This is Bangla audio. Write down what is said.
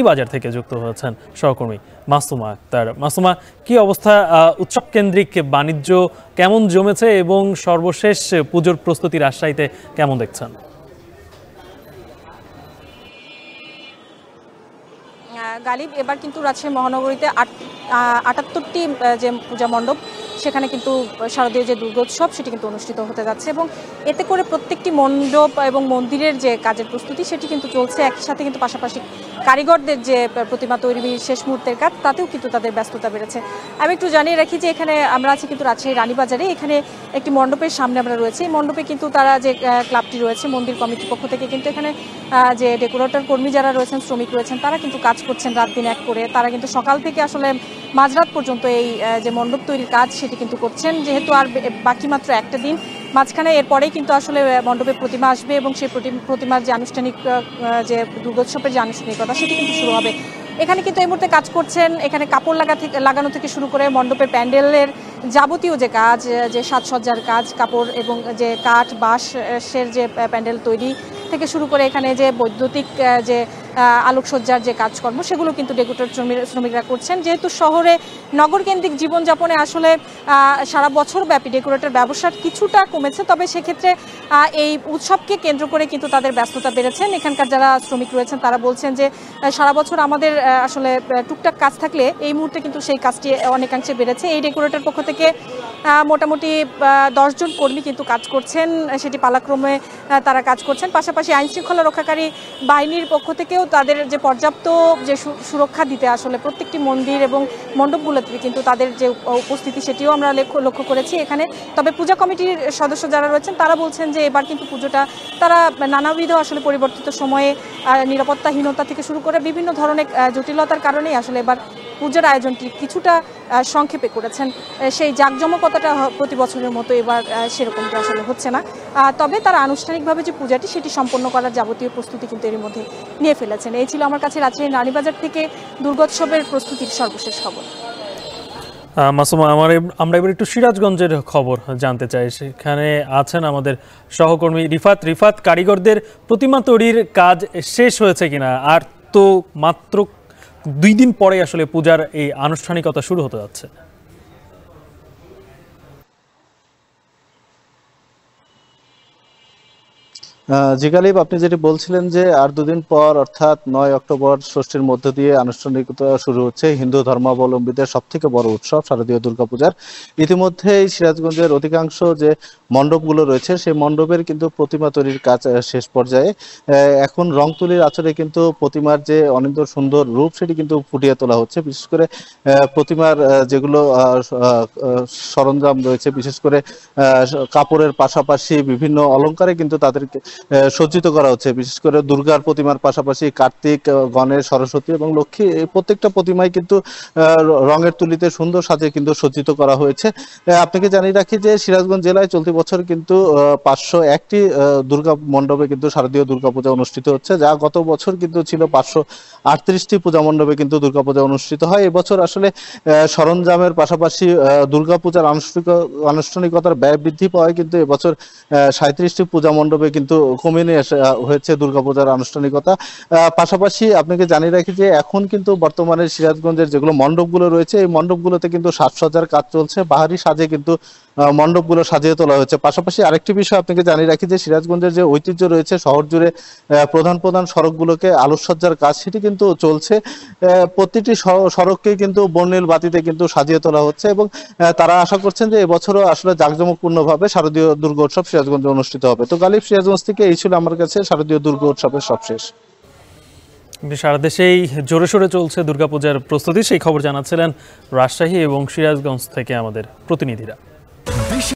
বাজার থেকে যুক্ত হয়েছেন সহকর্মী মাসুমা আক্তার। মাসুমা, কি অবস্থা? উৎসব কেন্দ্রিক বাণিজ্য কেমন জমেছে এবং সর্বশেষ পুজোর প্রস্তুতি রাজশাহীতে কেমন দেখছেন? গালিব, এবার কিন্তু রাজশাহী মহানগরীতে ৭৮টি যে পূজা মণ্ডপ সেখানে কিন্তু শারদীয় যে দুর্গোৎসব সেটি কিন্তু অনুষ্ঠিত হতে যাচ্ছে এবং এতে করে প্রত্যেকটি মণ্ডপ এবং মন্দিরের যে কাজের প্রস্তুতি সেটি কিন্তু চলছে। একই সাথে কিন্তু পাশাপাশি কারিগরদের যে প্রতিমা তৈরি শেষ মুহূর্তের কাজ তাতেও কিন্তু তাদের ব্যস্ততা বেড়েছে। আমি একটু জানিয়ে রাখি যে এখানে আমরা আছি কিন্তু রাজশাহী রানীবাজারে। এখানে একটি মণ্ডপের সামনে আমরা রয়েছি। এই মণ্ডপে কিন্তু তারা যে ক্লাবটি রয়েছে মন্দির কমিটির পক্ষ থেকে কিন্তু এখানে যে ডেকোরেটর কর্মী যারা রয়েছেন, শ্রমিক রয়েছেন, তারা কিন্তু কাজ করছেন রাত দিন এক করে। তারা কিন্তু সকাল থেকে আসলে মাঝরাত পর্যন্ত এই যে মণ্ডপ তৈরির কাজ সেটি কিন্তু করছেন। যেহেতু আর বাকি মাত্র একটা দিন, মাঝখানে এরপরেই কিন্তু আসলে মণ্ডপে প্রতিমা আসবে এবং সেই প্রতিমার যে আনুষ্ঠানিক যে দুর্গোৎসবের যে আনুষ্ঠানিকতা সেটি কিন্তু শুরু হবে। এখানে কিন্তু এই মুহূর্তে কাজ করছেন, এখানে কাপড় লাগানো থেকে শুরু করে মণ্ডপের প্যান্ডেলের যাবতীয় যে কাজ, যে সাজসজ্জার কাজ, কাপড় এবং যে কাঠ বাঁশের যে প্যান্ডেল তৈরি থেকে শুরু করে এখানে যে বৈদ্যুতিক যে আলোকসজ্জার যে কাজকর্ম সেগুলো কিন্তু ডেকোরেটর শ্রমিকরা করছেন। যেহেতু শহরে নগরকেন্দ্রিক জীবনযাপনে আসলে সারা বছর ব্যাপী ডেকোরেটর ব্যবসার কিছুটা কমেছে, তবে সেক্ষেত্রে এই উৎসবকে কেন্দ্র করে কিন্তু তাদের ব্যস্ততা বেড়েছেন। এখানকার যারা শ্রমিক রয়েছেন তারা বলছেন যে সারা বছর আমাদের আসলে টুকটাক কাজ থাকলে এই মুহূর্তে কিন্তু সেই কাজটি অনেকাংশে বেড়েছে। এই ডেকোরেটর পক্ষ থেকে মোটামুটি ১০ জন কর্মী কিন্তু কাজ করছেন, সেটি পালাক্রমে তারা কাজ করছেন। পাশাপাশি আইনশৃঙ্খলা রক্ষাকারী বাহিনীর পক্ষ থেকেও তাদের যে পর্যাপ্ত যে সুরক্ষা দিতে আসলে প্রত্যেকটি মন্দির এবং মণ্ডপগুলোতে কিন্তু তাদের যে উপস্থিতি সেটিও আমরা লক্ষ্য করেছি এখানে। তবে পূজা কমিটির সদস্য যারা রয়েছেন তারা বলছেন যে এবার কিন্তু পুজোটা তারা নানাবিধ আসলে পরিবর্তিত সময়ে নিরাপত্তাহীনতা থেকে শুরু করে বিভিন্ন ধরনের জটিলতার কারণেই আসলে এবার পূজার আয়োজনটি কিছুটা সংক্ষেপে করেছেন। সেই জাঁকজমকতাটা প্রতি বছরের মতো এবার সেরকমটা আসলে হচ্ছে না। তবে তারা আনুষ্ঠানিকভাবে যে পূজাটি সেটি সম্পন্ন করার যাবতীয় প্রস্তুতি কিন্তু এর মধ্যে নিয়ে ফেলেছেন। এই ছিল আমার কাছে রাজশাহী রানীবাজার থেকে দুর্গোৎসবের প্রস্তুতির সর্বশেষ খবর। মাসুমা, আমরা এবার একটু সিরাজগঞ্জের খবর জানতে চাই। সেখানে আছেন আমাদের সহকর্মী রিফাত। কারিগরদের প্রতিমা তৈরির কাজ শেষ হয়েছে কিনা? আর তো মাত্র 2 দিন পরে আসলে পূজার এই আনুষ্ঠানিকতা শুরু হতে যাচ্ছে। জি গালিব, আপনি যেটি বলছিলেন যে আর 2 দিন পর অর্থাৎ 9 অক্টোবর ষষ্ঠীর মধ্য দিয়ে আনুষ্ঠানিকতা শুরু হচ্ছে হিন্দু ধর্মাবলম্বীদের সবথেকে বড় উৎসব শারদীয় দুর্গাপূজার। ইতিমধ্যেই সিরাজগঞ্জের অধিকাংশ যে মণ্ডপগুলো রয়েছে সেই মণ্ডপের কিন্তু প্রতিমা তৈরির কাজ শেষ পর্যায়ে। এখন রং তুলির আঁচড়ে কিন্তু প্রতিমার যে অনিন্দ সুন্দর রূপ সেটি কিন্তু ফুটিয়ে তোলা হচ্ছে। বিশেষ করে প্রতিমার যেগুলো সরঞ্জাম রয়েছে, বিশেষ করে কাপড়ের পাশাপাশি বিভিন্ন অলঙ্কারে কিন্তু তাদেরকে সজ্জিত করা হচ্ছে। বিশেষ করে দুর্গার প্রতিমার পাশাপাশি কার্তিক, গণেশ, সরস্বতী এবং লক্ষ্মী এই প্রত্যেকটা প্রতিমায় কিন্তু রঙের তুলিতে সুন্দর সাজে কিন্তু সজ্জিত করা হয়েছে। আপনাকে জানিয়ে রাখি যে সিরাজগঞ্জ জেলায় চলতি বছর কিন্তু 501টি দুর্গা মণ্ডপে কিন্তু শারদীয় দুর্গাপূজা অনুষ্ঠিত হচ্ছে, যা গত বছর কিন্তু ছিল 538টি পূজা মণ্ডপে কিন্তু দুর্গাপূজা অনুষ্ঠিত হয়। এবছর আসলে সরঞ্জামের পাশাপাশি দুর্গাপূজার আনুষ্ঠানিকতার ব্যয় বৃদ্ধি পাওয়ায় কিন্তু এবছর 37টি পূজা মণ্ডপে কিন্তু কমে নিয়ে হয়েছে দুর্গাপূজার আনুষ্ঠানিকতা। পাশাপাশি আপনাকে জানিয়ে রাখি যে এখন কিন্তু বর্তমানে সিরাজগঞ্জের যেগুলো মণ্ডপগুলো রয়েছে এই মণ্ডপগুলোতে কিন্তু সাজসজ্জার কাজ চলছে। বাহারি সাজে কিন্তু মণ্ডপগুলো সাজিয়ে তোলা হয়েছে। পাশাপাশি আরেকটি বিষয় আপনাকে জানিয়ে রাখি যে সিরাজগঞ্জের যে ঐতিহ্য রয়েছে শহর জুড়ে প্রধান সড়কগুলোকে আলোকসজ্জার কাজ সেটি কিন্তু চলছে। প্রতিটি সড়ককে কিন্তু বর্ণিল বাতিতে কিন্তু সাজিয়ে তোলা হচ্ছে এবং তারা আশা করছেন যে এবছরও আসলে জাঁকজমকপূর্ণভাবে শারদীয় দুর্গোৎসব সিরাজগঞ্জে অনুষ্ঠিত হবে। তো গালিব, সিরাজগঞ্জ থেকে এই ছিল আমার কাছে শারদীয় দুর্গোৎসবের সবশেষ। সারা দেশেই জোরে সোরে চলছে দুর্গাপূজার প্রস্তুতি, সেই খবর জানাচ্ছিলেন রাজশাহী এবং সিরাজগঞ্জ থেকে আমাদের প্রতিনিধিরা।